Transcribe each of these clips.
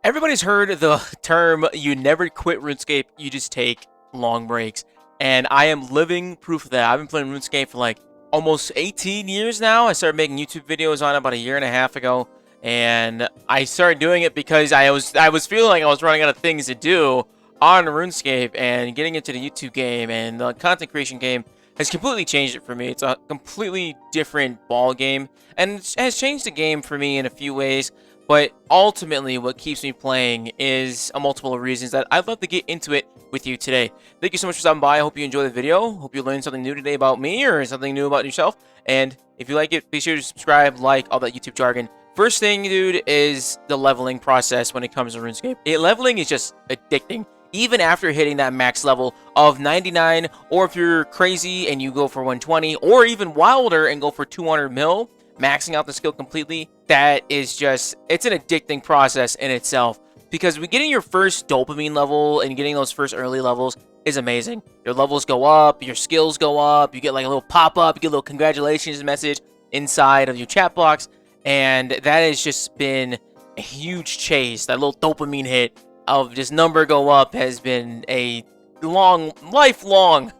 Everybody's heard the term, you never quit RuneScape, you just take long breaks. And I am living proof of that. I've been playing RuneScape for like almost 18 years now. I started making YouTube videos on it about a year and a half ago. And I started doing it because I was feeling like I was running out of things to do on RuneScape, and getting into the YouTube game and the content creation game has completely changed it for me. It's a completely different ball game, and it has changed the game for me in a few ways. But ultimately, what keeps me playing is a multiple of reasons that I'd love to get into it with you today. Thank you so much for stopping by. I hope you enjoyed the video. Hope you learned something new today about me or something new about yourself. And if you like it, be sure to subscribe, like, all that YouTube jargon. First thing, dude, is the leveling process when it comes to RuneScape. Leveling is just addicting. Even after hitting that max level of 99, or if you're crazy and you go for 120, or even wilder and go for 200 mil, maxing out the skill completely, that is just, it's an addicting process in itself. Because getting your first dopamine level and getting those first early levels is amazing. Your levels go up, your skills go up, you get like a little pop-up, you get a little congratulations message inside of your chat box, and that has just been a huge chase. That little dopamine hit of just number go up has been a lifelong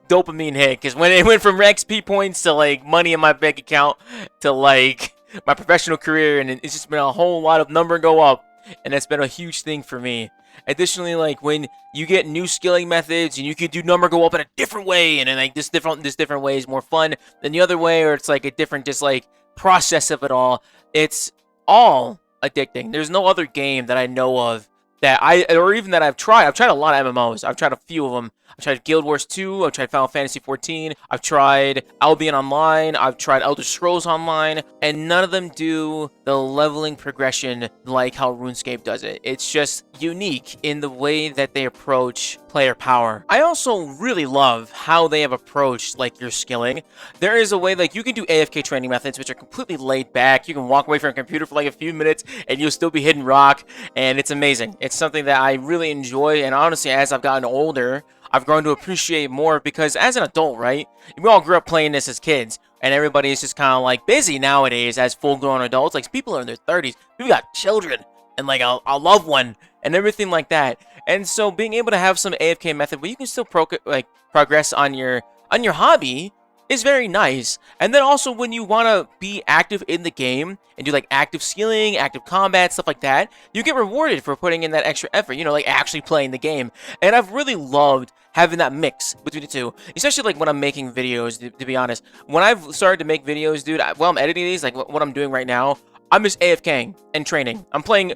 dopamine hit, because when it went from XP points to like money in my bank account to like my professional career, and it's just been a whole lot of number go up, and that's been a huge thing for me. Additionally, like when you get new skilling methods and you can do number go up in a different way, and then like this different way is more fun than the other way, or it's like a different just like process of it all. It's all addicting. There's no other game that I know of that or even that I've tried. I've tried a lot of MMOs. I've tried a few of them. I've tried Guild Wars 2, I've tried Final Fantasy 14, I've tried Albion Online, I've tried Elder Scrolls Online, and none of them do the leveling progression like how RuneScape does it. It's just unique in the way that they approach player power. I also really love how they have approached like your skilling. There is a way like you can do AFK training methods, which are completely laid back. You can walk away from a computer for like a few minutes and you'll still be hitting rock, and it's amazing. It's something that I really enjoy, and honestly, as I've gotten older, I've grown to appreciate more, because as an adult, right, we all grew up playing this as kids, and everybody is just kind of like busy nowadays as full-grown adults. Like, people are in their 30s, we've got children, and like a loved one, and everything like that. And so being able to have some AFK method where you can still progress on your hobby is very nice. And then also when you want to be active in the game and do like active skilling, active combat, stuff like that, you get rewarded for putting in that extra effort, you know, like actually playing the game. And I've really loved having that mix between the two, especially like when I'm making videos, to be honest. When I've started to make videos, dude, while I'm editing these, like what I'm doing right now, I'm just AFKing and training. I'm killing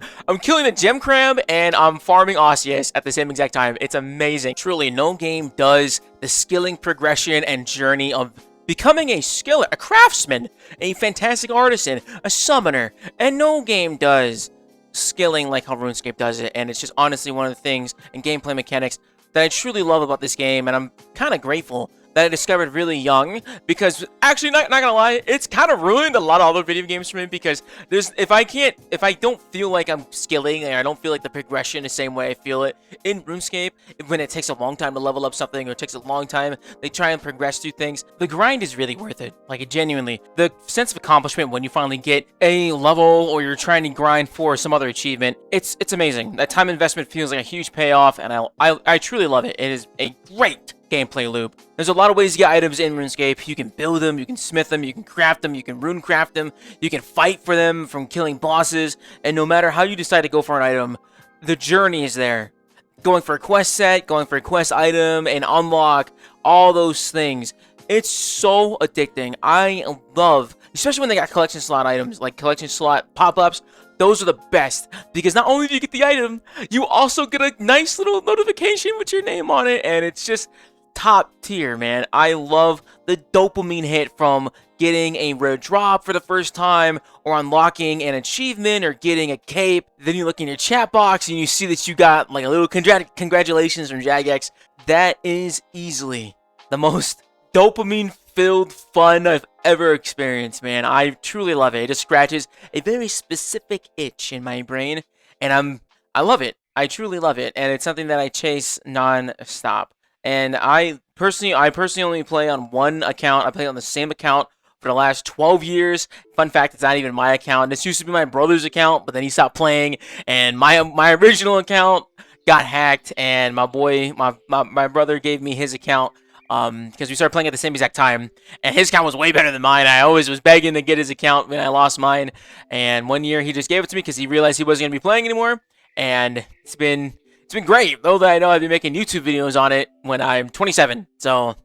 the gem crab, and I'm farming osrs at the same exact time. It's amazing. Truly, no game does the skilling progression and journey of becoming a skiller, a craftsman, a fantastic artisan, a summoner, and no game does skilling like how RuneScape does it. And it's just honestly one of the things in gameplay mechanics that I truly love about this game, and I'm kind of grateful that I discovered really young, because actually, not gonna lie, it's kind of ruined a lot of other video games for me, because if I don't feel like I'm skilling, and I don't feel like the progression the same way I feel it in RuneScape, when it takes a long time to level up something, or it takes a long time, they try and progress through things, the grind is really worth it. Like, genuinely, the sense of accomplishment when you finally get a level, or you're trying to grind for some other achievement, it's amazing. That time investment feels like a huge payoff, and I truly love it. It is a great gameplay loop. There's a lot of ways to get items in RuneScape. You can build them, you can smith them, you can craft them, you can rune craft them, you can fight for them from killing bosses, and no matter how you decide to go for an item, the journey is there. Going for a quest set, going for a quest item, and unlock all those things. It's so addicting. I love, especially when they got collection slot items, like collection slot pop-ups. Those are the best, because not only do you get the item, you also get a nice little notification with your name on it, and it's just top tier, man. I love the dopamine hit from getting a rare drop for the first time, or unlocking an achievement, or getting a cape. Then you look in your chat box and you see that you got like a little congratulations from Jagex. That is easily the most dopamine-filled fun I've ever experienced, man. I truly love it. It just scratches a very specific itch in my brain, and I love it. I truly love it, and it's something that I chase non-stop. And I personally only play on one account. I play on the same account for the last 12 years. Fun fact, it's not even my account. This used to be my brother's account, but then he stopped playing, and my original account got hacked, and my brother gave me his account because we started playing at the same exact time, and his account was way better than mine. I always was begging to get his account when I lost mine, and one year he just gave it to me because he realized he wasn't going to be playing anymore, and it's been great, though that I know I've been making YouTube videos on it when I'm 27, so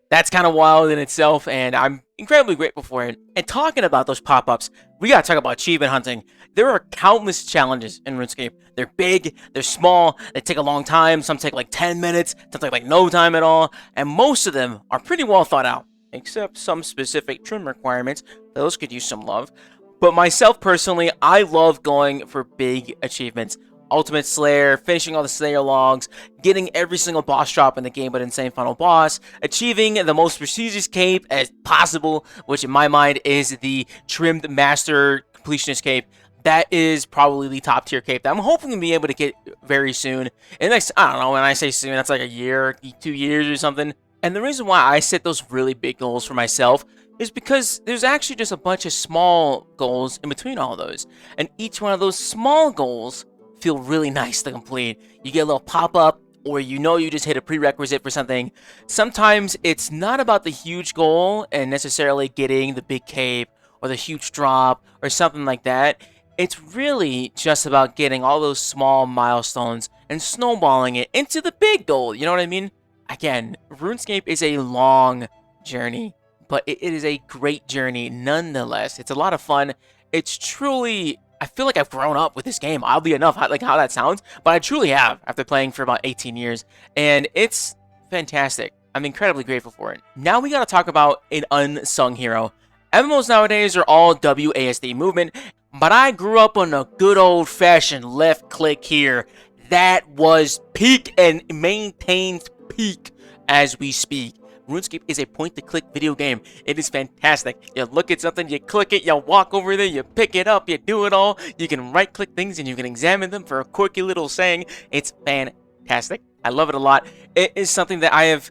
that's kind of wild in itself, and I'm incredibly grateful for it. And talking about those pop-ups, we gotta talk about achievement hunting. There are countless challenges in RuneScape. They're big, they're small, they take a long time, some take like 10 minutes, some take like no time at all, and most of them are pretty well thought out, except some specific trim requirements. Those could use some love. But myself personally, I love going for big achievements. Ultimate Slayer, finishing all the Slayer logs, getting every single boss drop in the game but insane final boss, achieving the most prestigious cape as possible, which in my mind is the Trimmed Master Completionist cape. That is probably the top tier cape that I'm hoping to be able to get very soon. And next, I don't know, when I say soon, that's like a year, 2 years or something. And the reason why I set those really big goals for myself is because there's actually just a bunch of small goals in between all those. And each one of those small goals feel really nice to complete. You get a little pop-up, or you know you just hit a prerequisite for something. Sometimes it's not about the huge goal and necessarily getting the big cape or the huge drop or something like that. It's really just about getting all those small milestones and snowballing it into the big goal. You know what I mean? Again, RuneScape is a long journey, but it is a great journey nonetheless. It's a lot of fun. It's truly, I feel like I've grown up with this game, oddly enough, like how that sounds, but I truly have after playing for about 18 years, and it's fantastic. I'm incredibly grateful for it. Now we gotta talk about an unsung hero. MMOs nowadays are all WASD movement, but I grew up on a good old-fashioned left click here. That was peak and maintains peak as we speak. RuneScape is a point-to-click video game. It is fantastic. You look at something, you click it, you walk over there, you pick it up, you do it all. You can right-click things and you can examine them for a quirky little saying. It's fantastic. I love it a lot. It is something that I have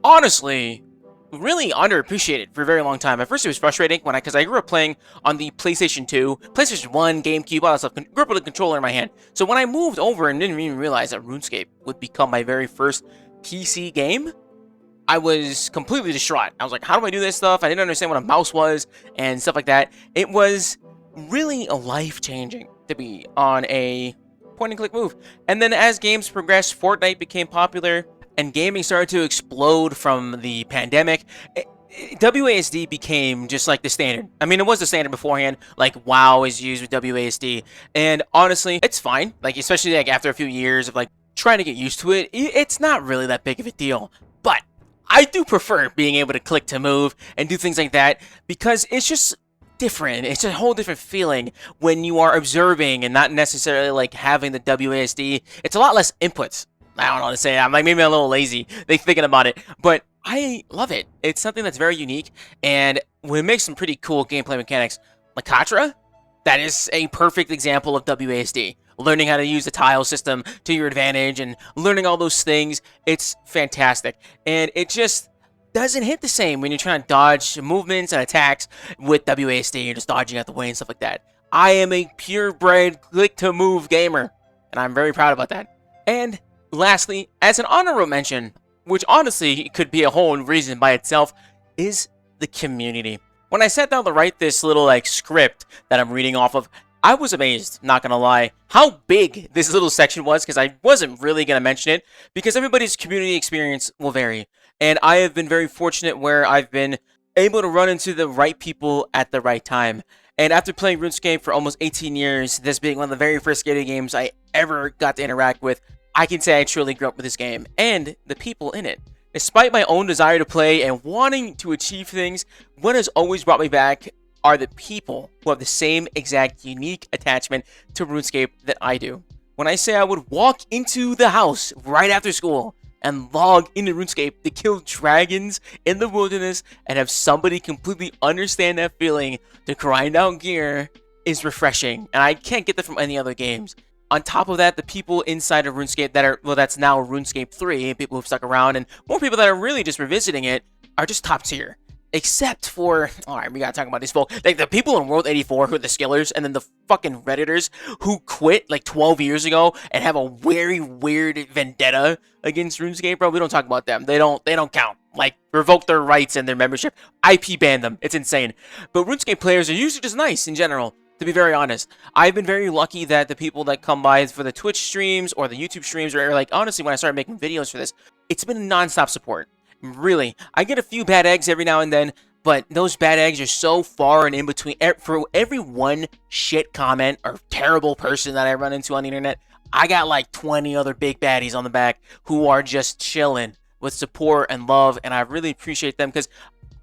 honestly really underappreciated for a very long time. At first it was frustrating because I grew up playing on the PlayStation 2, PlayStation 1, GameCube, all that stuff. Grew up with a controller in my hand. So when I moved over and didn't even realize that RuneScape would become my very first PC game, I was completely distraught. I was like, how do I do this stuff? I didn't understand what a mouse was and stuff like that. It was really life-changing to be on a point-and-click move. And then as games progressed, Fortnite became popular, and gaming started to explode from the pandemic. WASD became just like the standard. I mean, it was the standard beforehand. Like, WoW is used with WASD. And honestly, it's fine. Like, especially like after a few years of like trying to get used to it, it's not really that big of a deal. But I do prefer being able to click to move and do things like that because it's just different. It's a whole different feeling when you are observing and not necessarily like having the WASD. It's a lot less inputs. I don't know how to say it. I'm like maybe a little lazy thinking about it, but I love it. It's something that's very unique, and we make some pretty cool gameplay mechanics. Like Katra, that is a perfect example of WASD. Learning how to use the tile system to your advantage and learning all those things. It's fantastic. And it just doesn't hit the same when you're trying to dodge movements and attacks with WASD. You're just dodging out the way and stuff like that. I am a purebred click-to-move gamer, and I'm very proud about that. And lastly, as an honorable mention, which honestly could be a whole reason by itself, is the community. When I sat down to write this little like script that I'm reading off of, I was amazed, not gonna lie, how big this little section was, because I wasn't really gonna mention it, because everybody's community experience will vary. And I have been very fortunate where I've been able to run into the right people at the right time. And after playing RuneScape for almost 18 years, this being one of the very first video games I ever got to interact with, I can say I truly grew up with this game, and the people in it. Despite my own desire to play and wanting to achieve things, what has always brought me back are the people who have the same exact unique attachment to RuneScape that I do. When I say I would walk into the house right after school and log into RuneScape to kill dragons in the wilderness and have somebody completely understand that feeling to grind out gear is refreshing, and I can't get that from any other games. On top of that, the people inside of RuneScape that are, well, that's now RuneScape 3, people who've stuck around, and more people that are really just revisiting it, are just top tier. Except for, alright, we gotta talk about these folks. Like, the people in World 84 who are the skillers, and then the fucking Redditors who quit, like, 12 years ago and have a very weird vendetta against RuneScape, bro. We don't talk about them. They don't count. Like, revoke their rights and their membership. IP ban them. It's insane. But RuneScape players are usually just nice in general, to be very honest. I've been very lucky that the people that come by for the Twitch streams or the YouTube streams, or, like, honestly, when I started making videos for this, it's been non-stop support. Really, I get a few bad eggs every now and then, but those bad eggs are so far and in between. For every one shit comment or terrible person that I run into on the internet, I got like 20 other big baddies on the back who are just chilling with support and love, and I really appreciate them, because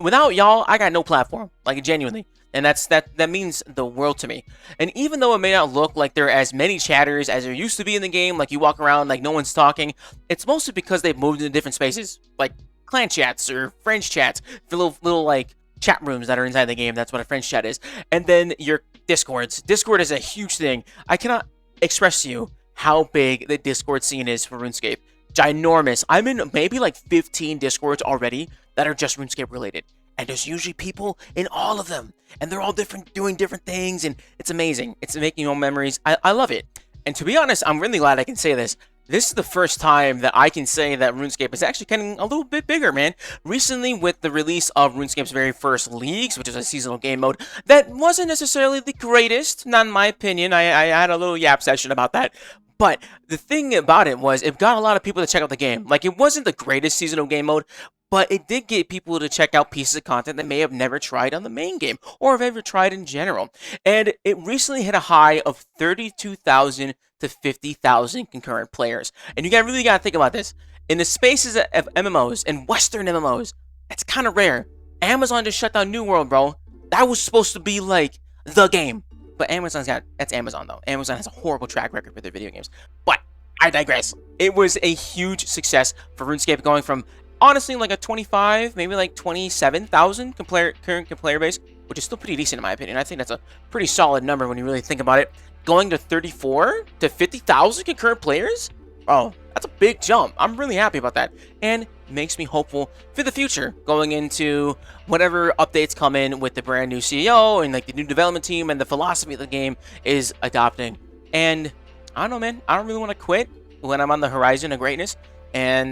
without y'all, I got no platform, like, genuinely. And that means the world to me. And even though it may not look like there are as many chatters as there used to be in the game, like you walk around like no one's talking, it's mostly because they've moved into different spaces, like clan chats or friends chats, the little like chat rooms that are inside the game. That's what a friends chat is. And then your Discords. Discord is a huge thing. I cannot express to you how big the Discord scene is for RuneScape. Ginormous. I'm in maybe like 15 Discords already that are just RuneScape related. And there's usually people in all of them. And they're all different, doing different things. And it's amazing. It's making own memories. I love it. And to be honest, I'm really glad I can say this. This is the first time that I can say that RuneScape is actually getting a little bit bigger, man. Recently, with the release of RuneScape's very first leagues, which is a seasonal game mode, that wasn't necessarily the greatest, not in my opinion. I had a little yap session about that. But the thing about it was, it got a lot of people to check out the game. Like, it wasn't the greatest seasonal game mode, but it did get people to check out pieces of content that may have never tried on the main game, or have ever tried in general. And it recently hit a high of 32,000 to 50,000 concurrent players. And you really gotta think about this. In the spaces of MMOs, and Western MMOs, that's kind of rare. Amazon just shut down New World, bro. That was supposed to be, like, the game. But that's Amazon, though. Amazon has a horrible track record with their video games. But I digress. It was a huge success for RuneScape, going from, honestly, like a 25, maybe like 27,000 current player base, which is still pretty decent in my opinion. I think that's a pretty solid number when you really think about it. Going to 34 to 50,000 concurrent players? Oh, that's a big jump. I'm really happy about that. And makes me hopeful for the future, going into whatever updates come in with the brand new CEO and like the new development team and the philosophy of the game is adopting. And I don't know, man. I don't really want to quit when I'm on the horizon of greatness. And,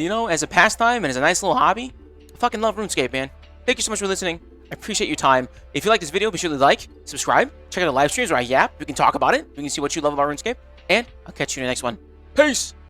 you know, as a pastime and as a nice little hobby, I fucking love RuneScape, man. Thank you so much for listening. I appreciate your time. If you like this video, be sure to like, subscribe, check out the live streams where I yap. We can talk about it. We can see what you love about RuneScape. And I'll catch you in the next one. Peace!